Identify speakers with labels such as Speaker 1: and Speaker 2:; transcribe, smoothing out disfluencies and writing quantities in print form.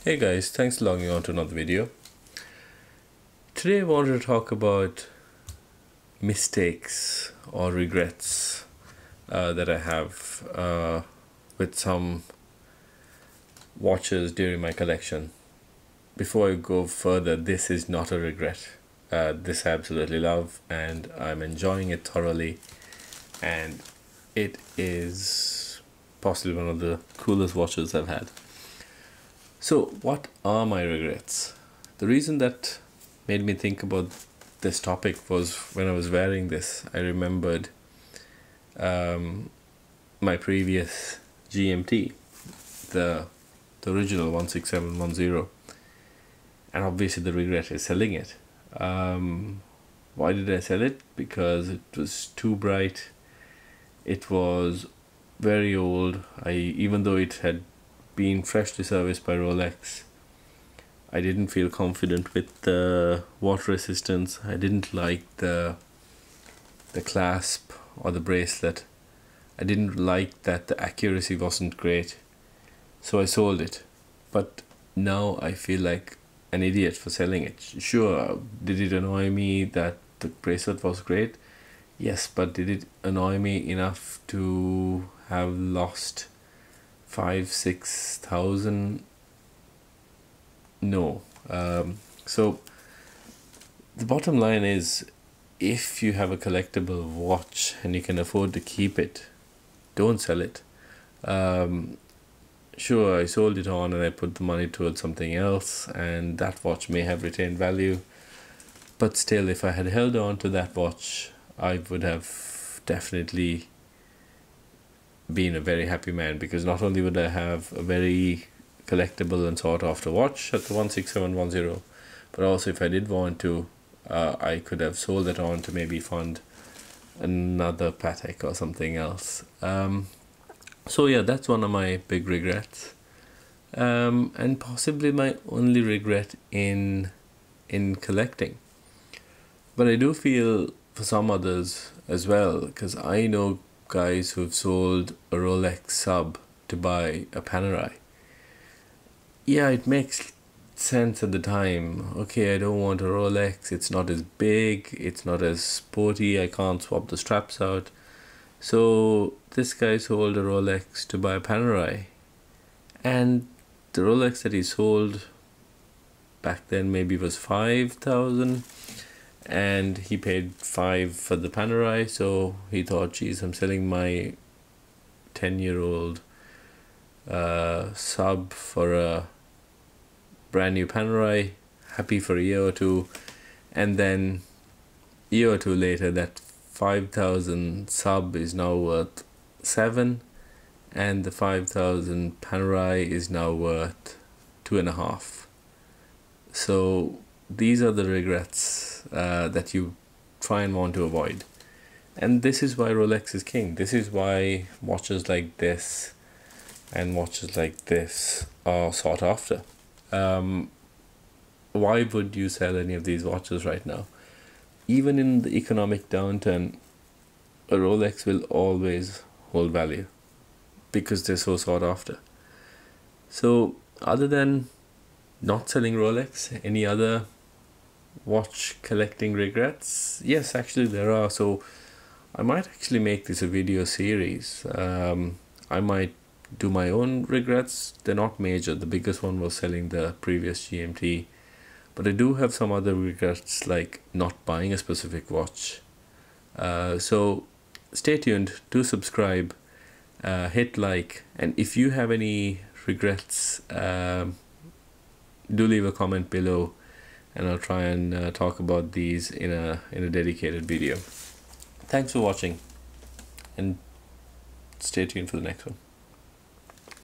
Speaker 1: Hey guys, thanks for logging on to another video. Today I wanted to talk about mistakes or regrets that I have with some watches during my collection. Before I go further, this is not a regret. This I absolutely love and I'm enjoying it thoroughly, and it is possibly one of the coolest watches I've had. So what are my regrets? The reason that made me think about this topic was when I was wearing this, I remembered my previous GMT, the original 16710, and obviously the regret is selling it. Why did I sell it? Because it was too bright. It was very old. Even though it had been freshly serviced by Rolex, I didn't feel confident with the water resistance. I didn't like the clasp or the bracelet. I didn't like that the accuracy wasn't great, so I sold it. But now I feel like an idiot for selling it. Sure, did it annoy me that the bracelet was great? Yes, but did it annoy me enough to have lost 5,000-6,000? No. So the bottom line is, if you have a collectible watch and you can afford to keep it, don't sell it. Sure, I sold it on and I put the money towards something else, and that watch may have retained value, but still, if I had held on to that watch, I would have definitely been a very happy man, because not only would I have a very collectible and sought after watch at the 16710, but also if I did want to, I could have sold it on to maybe fund another Patek or something else. So yeah, that's one of my big regrets, and possibly my only regret in collecting. But I do feel for some others as well, because I know guys who've sold a Rolex sub to buy a Panerai. Yeah, it makes sense at the time. Okay, I don't want a Rolex, it's not as big, it's not as sporty, I can't swap the straps out. So this guy sold a Rolex to buy a Panerai, and the Rolex that he sold back then maybe was 5,000, and he paid 5 for the Panerai. So he thought, geez, I'm selling my 10-year-old sub for a brand new Panerai, happy for a year or two, and then a year or two later that 5,000 sub is now worth 7, and the 5,000 Panerai is now worth 2.5. So these are the regrets that you try and want to avoid, and this is why Rolex is king. This is why watches like this and watches like this are sought after. Why would you sell any of these watches right now? Even in the economic downturn, a Rolex will always hold value because they're so sought after. So other than not selling Rolex, any other watch collecting regrets? Yes, actually there are. So I might actually make this a video series. I might do my own regrets. They're not major. The biggest one was selling the previous GMT, but I do have some other regrets, like not buying a specific watch. So stay tuned, do subscribe, hit like, and if you have any regrets, do leave a comment below, and I'll try and talk about these in a dedicated video. Thanks for watching, and stay tuned for the next one.